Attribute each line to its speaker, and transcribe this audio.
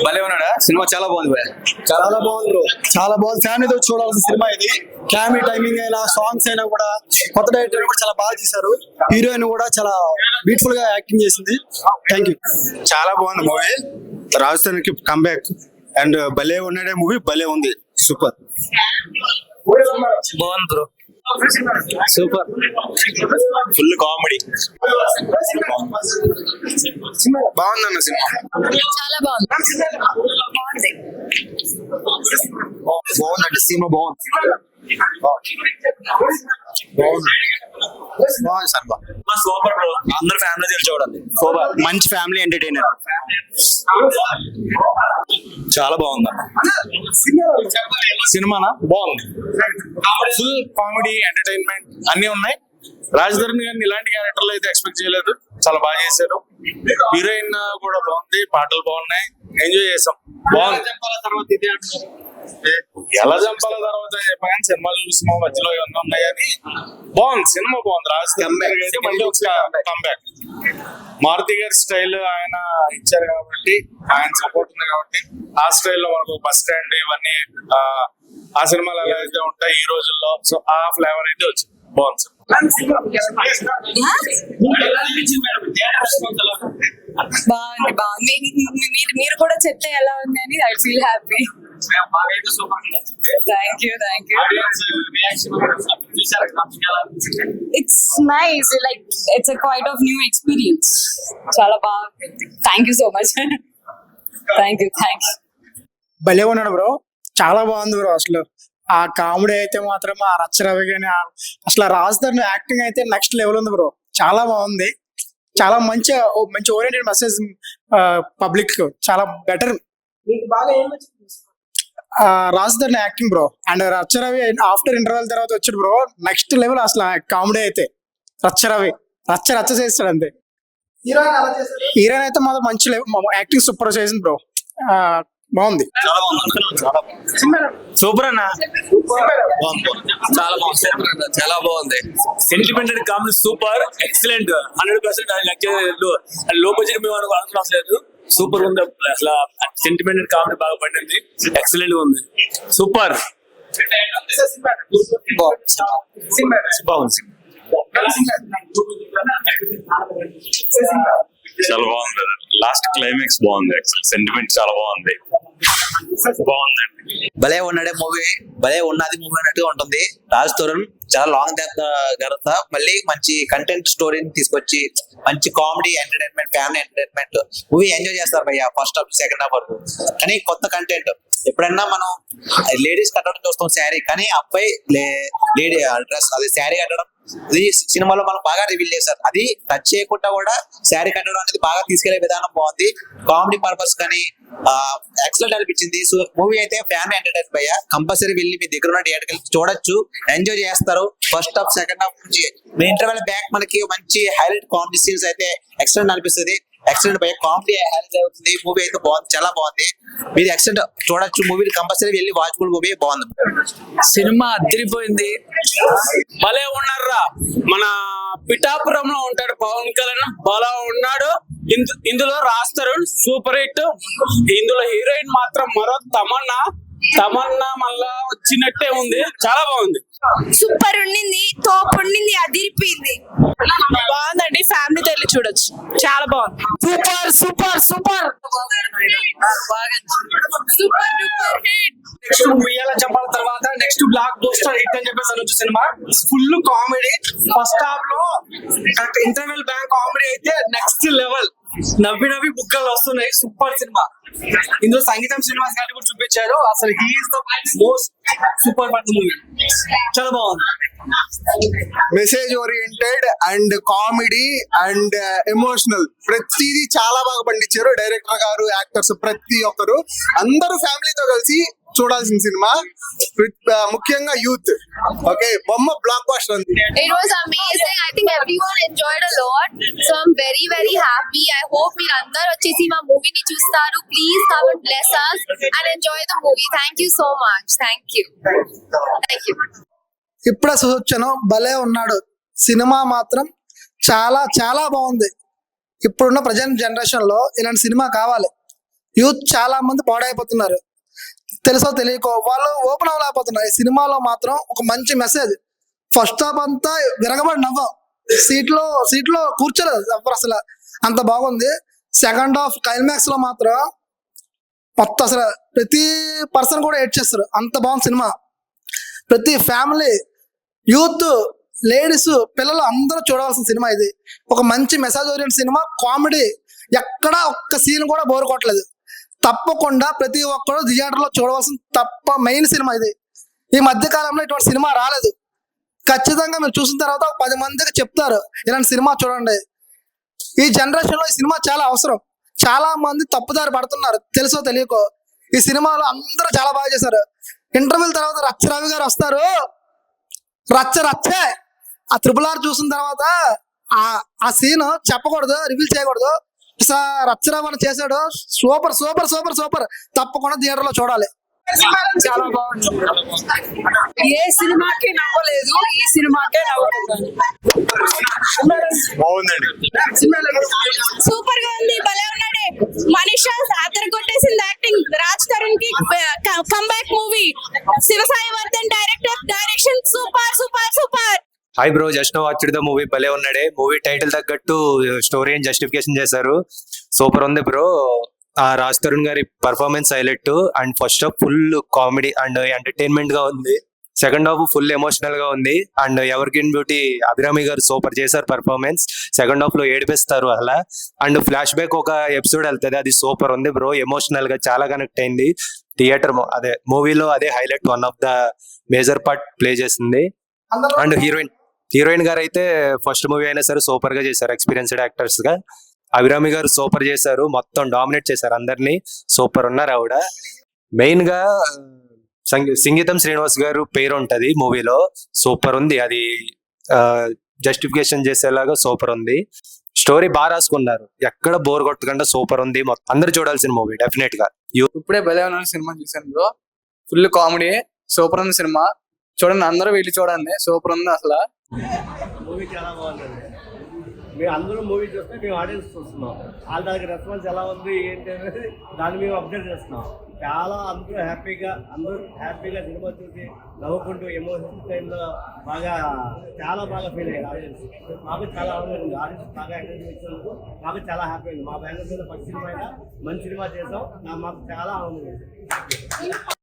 Speaker 1: భలే ఉన్నాడా సినిమా చాలా బాగుంది భయ్యా.
Speaker 2: చాలా బాగుంది బ్రో, చాలా బాగుంది. ఫ్యామిలీతో చూడాల్సిన సినిమా ఇది. కామెడీ టైమింగ్ అయినా సాంగ్స్ అయినా కూడా కొత్త డైరెక్టర్ కూడా చాలా బాగా చేశారు. హీరోయిన్ కూడా చాలా బ్యూటిఫుల్ గా యాక్టింగ్ చేసింది. Thank you.
Speaker 3: చాలా బాగుంది మూవీ. రాజస్థాన్కి కంబ్యాక్ అండ్ భలే ఉన్నాడే మూవీ భలే ఉంది. సూపర్
Speaker 1: బాగుంది బ్రో, సూపర్, ఫుల్ కామెడీ.
Speaker 3: బాగుందన్న సినిమా.
Speaker 4: చాలా బాగుంది.
Speaker 3: బాగుందండి సినిమా బాగుంది. బాగుంది సార్.
Speaker 1: సూపర్ బ్రో, అందరు ఫ్యామిలీ తెలిసి చూడండి. సూపర్,
Speaker 3: మంచి ఫ్యామిలీ ఎంటర్టైనర్.
Speaker 1: చాలా బాగుంది సినిమానా. బాగుంది, ఫుల్ కామెడీ ఎంటర్టైన్మెంట్ అన్ని ఉన్నాయి. రాజధర్మి గారిని ఇలాంటి క్యారెక్టర్లు అయితే ఎక్స్పెక్ట్ చేయలేదు, చాలా బాగా చేశారు. హీరోయిన్ కూడా బాగుంది, పాటలు బాగున్నాయి, ఎంజాయ్ చేసాం. బాగుంది. ఎలా చంపాల తర్వాత చెప్పగానే సినిమా చూసిన మధ్యలో ఏమన్నా ఉన్నాయి కానీ బాగుంది సినిమా. బాగుంది. కంబ్యాక్. మారుతి గారి స్టైల్ ఆయన ఇచ్చారు కాబట్టి, ఆయన సపోర్ట్ ఉంది కాబట్టి ఆ స్టైల్లో మనకు బస్ స్టాండ్ ఇవన్నీ ఆ సినిమాలు ఎలా అయితే ఉంటాయి ఈ రోజుల్లో, సో ఆ ఫ్లేవర్ అయితే వచ్చింది. బాగుంది సార్.
Speaker 4: బాగుంది బాగుంది. మీరు కూడా చెప్తే ఎలా ఉంది అని I feel happy. Thank you. It's nice, like it's quite of new experience. చాలా బాగుంది. Thank you so much. Thank you.
Speaker 2: భలే ఉన్నాడు బ్రో, చాలా బాగుంది బ్రో. అసలు ఆ కామెడీ అయితే మాత్రం ఆ రచ్చరవి కానీ అసలు రాజధాని యాక్టింగ్ అయితే నెక్స్ట్ లెవెల్ ఉంది బ్రో. చాలా బాగుంది. చాలా మంచి ఓరియంటెడ్ మెసేజ్ పబ్లిక్. చాలా బెటర్. రాజధాని acting bro and Racha Ravi after interval తర్వాత వచ్చాడు బ్రో. నెక్స్ట్ లెవెల్ అసలు కామెడీ అయితే. రచ్చరవి రచ్చ చేస్తాడు అంతే. హీరోయిన్ అయితే మాత్రం మంచి యాక్టింగ్ సూపర్ చేసింది బ్రో. బాగుంది.
Speaker 1: సూపర్ అన్న, చాలా బాగుంది. చాలా బాగుంది. సెంటిమెంటెడ్ కామెడీ సూపర్, ఎక్సలెంట్, 100%. లో బడ్జెట్ మేము అనుకోవట్లేదు. సూపర్ ఉంది అసలు. సెంటిమెంటెడ్ కామెడీ బాగా పడింది, ఎక్సలెంట్ గా ఉంది. సూపర్, బాగుంది.
Speaker 5: చాలా బాగుంది. లాస్ట్ క్లైమాక్స్ బాగుంది. సెంటిమెంట్ చాలా బాగుంది. బాగుందండి.
Speaker 6: భలే ఉన్నాడే మూవీ, భలే ఉన్నది మూవీ అన్నట్టుగా ఉంటుంది. రాజ్ తరుణ్ చాలా లాంగ్ తర్వాత మళ్ళీ మంచి కంటెంట్ స్టోరీని తీసుకొచ్చి మంచి comedy entertainment, family entertainment movie enjoy చేస్తారు భయ్య. ఫస్ట్ హాఫ్ సెకండ్ హాఫ్ వరకు. కానీ కొత్త కంటెంట్. ఎప్పుడన్నా మనం లేడీస్ కట్టడం చూస్తాం శారీ, కానీ అబ్బాయి లేడీ డ్రెస్ అదే శారీ కట్టడం ఇది సినిమాలో మనం బాగా రివీల్ చేశారు. అది టచ్ చేయకుండా కూడా శారీ కట్టడం అనేది బాగా తీసుకెళ్లే విధానం బాగుంది. కామెడీ పర్పస్ కానీ ఎక్సలెంట్ అనిపించింది. సో మూవీ అయితే ఫ్యామిలీ ఎంటర్టైన్ భయ్య. కంపల్సరీ వెళ్ళి మీ దగ్గర ఉన్న థియేటర్కి వెళ్ళి చూడొచ్చు, ఎంజాయ్ చేస్తారు. ఫస్ట్ హాఫ్ సెకండ్ హాఫ్ నుంచి ఇంటర్వెల్ బ్యాక్ మనకి మంచి హైలైట్ కామెడీ సీన్స్ అయితే ఎక్సలెంట్ అనిపిస్తుంది. ఎక్సలెంట్ భయ్య, కామెడీ హైలైట్ అవుతుంది. మూవీ అయితే బాగుంది, చాలా బాగుంది. మీరు ఎక్సలెంట్ చూడొచ్చు మూవీ. కంపల్సరీ వెళ్ళి వాచ్ఫుల్ మూవీ. బాగుంది
Speaker 1: సినిమా, అదిరిపోయింది. భలే ఉన్నారా. మన పిఠాపురంలో ఉంటాడు పవన్ కళ్యాణ్, భలే ఉన్నాడు. ఇందులో రాస్తారు సూపర్ హిట్. ఇందులో హీరోయిన్ మాత్రం మరో తమన్నా మళ్ళా వచ్చినట్టే ఉంది. చాలా బాగుంది.
Speaker 4: సూపర్ ఉండింది, తోపు ఉండింది, అదిరిపోయింది. బాగుందండి, ఫ్యామిలీతో వెళ్ళి చూడొచ్చు. చాలా బాగుంది. సూపర్
Speaker 2: నెక్స్ట్ ఉయ్యాల చంపాల తర్వాత నెక్స్ట్ బ్లాక్ బస్టర్ హిట్ అని చెప్పేసి అనొచ్చు cinema. Full comedy. First half లో ఇంటర్వెల్ బ్యాంక్ కామెడీ అయితే నెక్స్ట్ లెవెల్. నవ్వి బుగ్గలు వస్తున్నాయి. Super cinema. ఇందులో సంగీతం శ్రీనివాస్ గారిని కూడా చూపించారు. అసలు he is the most super movie. చాలా బాగుంది.
Speaker 3: Message oriented and comedy and emotional ప్రతిదీ చాలా బాగా పండించారు డైరెక్టర్ గారు, యాక్టర్స్ ప్రతి ఒక్కరు. అందరూ ఫ్యామిలీతో కలిసి చూడాల్సిన సినిమా, ముఖ్యంగా యూత్. ఓకే, బొమ్మ బ్లాక్ బస్టర్ ఉంది.
Speaker 4: It was amazing. I think everyone enjoyed a lot. So I'm very happy. I hope మీరు అందరూ వచ్చేసి మా మూవీని చూస్తారు. Please come and bless us and enjoy the movie. Thank you so much. Thank you.
Speaker 2: ఇప్పుడు చూసొచ్చాను. భలే ఉన్నాడు. సినిమా మాత్రం చాలా చాలా బాగుంది. ఇప్పుడున్న ప్రజెంట్ జనరేషన్ లో ఇలాంటి సినిమా కావాలి.
Speaker 7: యూత్ చాలా మంది పాడైపోతున్నారు, తెలుసో తెలియకో వాళ్ళు ఓపెన్ అవ్వలేకపోతున్నారు. ఈ సినిమాలో మాత్రం ఒక మంచి మెసేజ్. ఫస్ట్ హాఫ్ అంతా విరగబడి నవ్వాం, సీట్లో కూర్చోలేదు ఎవరు అసలు, అంత బాగుంది. సెకండ్ హాఫ్ క్లైమాక్స్ లో మాత్రం మొత్తం అసలు ప్రతి పర్సన్ కూడా ఏడ్ చేస్తారు, అంత బాగుంది సినిమా. ప్రతి ఫ్యామిలీ, యూత్, లేడీస్, పిల్లలు అందరూ చూడవలసిన సినిమా ఇది. ఒక మంచి మెసేజ్ ఓరియంట్ సినిమా, కామెడీ, ఎక్కడ ఒక్క సీన్ కూడా బోర్ కొట్టలేదు. తప్పకుండా ప్రతి ఒక్కరు థియేటర్లో చూడవలసిన మెయిన్ సినిమా ఇది. ఈ మధ్య కాలంలో ఇటువంటి సినిమా రాలేదు. ఖచ్చితంగా మీరు చూసిన తర్వాత 10 మందికి చెప్తారు ఇలాంటి సినిమా చూడండి. ఈ జనరేషన్ లో ఈ సినిమా చాలా అవసరం. చాలా మంది తప్పుదారి పడుతున్నారు, తెలుసో తెలియకో. ఈ సినిమాలో అందరూ చాలా బాగా చేశారు. ఇంటర్వ్యూల తర్వాత రచ్చ రవి గారు వస్తారు, రచ్చే ఆ RRR చూసిన తర్వాత ఆ సీన్ చెప్పకూడదు, రివీల్ చేయకూడదు. రచ్చరామని చేశాడు, సూపర్ సూపర్ సూపర్ సూపర్. తప్పకుండా థియేటర్ లో చూడాలి.
Speaker 2: చాలా బాగుంది. ఏ సినిమాకి నవ్వలేదు, ఈ సినిమాకే నవ్వుతుంది.
Speaker 5: బాగుందండి.
Speaker 8: సూపర్ గా ఉంది, భలే ఉన్నాడే మనీషా, అతను కొట్టేసింది యాక్టింగ్. రాజ్ తరుణ్ కి comeback movie. Sivasai Vardhan direction super super super.
Speaker 9: Hi bro, just now watched the movie. భలే ఉన్నాడే మూవీ. టైటిల్ తగ్గట్టు స్టోరీ అండ్ జస్టిఫికేషన్ చేశారు. సూపర్ ఉంది బ్రో. రాజ్ తరుణ్ గారి performance highlight. And first half full comedy and entertainment గా ఉంది. సెకండ్ హాఫ్ ఫుల్ ఎమోషనల్ గా ఉంది. And evergreen beauty Abhirami గారు సూపర్ చేశారు పర్ఫార్మెన్స్. సెకండ్ హాఫ్ లో ఏడిపిస్తారు అలా. అండ్ ఫ్లాష్ బ్యాక్ ఒక ఎపిసోడ్ వెళ్తుంది, అది సూపర్ ఉంది బ్రో. ఎమోషనల్ గా చాలా కనెక్ట్ అయింది. థియేటర్ అదే మూవీలో అదే highlight, one of the major part play చేసింది. అండ్ హీరోయిన్ గారు అయితే ఫస్ట్ మూవీ అయినా సరే సూపర్ గా చేశారు, ఎక్స్పీరియన్స్డ్ యాక్టర్స్ గా. అభిరామి గారు సూపర్ చేశారు, మొత్తం డామినేట్ చేశారు అందరినీ. సూపర్ ఉన్నారు ఆవిడ. మెయిన్ గా సంగీతం శ్రీనివాస్ గారు పేరు ఉంటది మూవీలో, సూపర్ ఉంది. అది జస్టిఫికేషన్ చేసేలాగా సూపర్ ఉంది. స్టోరీ బాగా రాసుకున్నారు, ఎక్కడ బోర్ కొట్టకుండా సూపర్ ఉంది. అందరు చూడాల్సిన మూవీ డెఫినెట్ గా.
Speaker 2: ఇప్పుడే భలే ఉన్న సినిమా చూసాను బ్రో, ఫుల్ కామెడీ, సూపర్ ఉంది సినిమా. చూడండి, అందరూ వెళ్ళి చూడండి, సూపర్ ఉంది అసలు.
Speaker 10: మూవీ చాలా బాగుంటుంది. మేము అందరూ మూవీ చూస్తే మేము ఆడియన్స్ చూస్తున్నాం, వాళ్ళ దగ్గర రెస్పాన్స్ ఎలా ఉంది ఏంటి అనేది దాన్ని మేము అబ్జర్వ్ చేస్తున్నాం. అందరూ హ్యాపీగా సినిమా చూసి నవ్వుకుంటూ ఎమోషనల్ టైంలో చాలా బాగా ఫీల్ అయ్యారు ఆడియన్స్. మాకు చాలా ఆనందంగా ఉంది, ఆడియన్స్ బాగా ఎంకరేజ్ ఇచ్చినందుకు మాకు చాలా హ్యాపీ అయింది. మా బ్యానర్ మీద ఫస్ట్ సినిమా అయినా మంచి సినిమా చేసాం, మాకు చాలా ఆనందంగా ఉంది.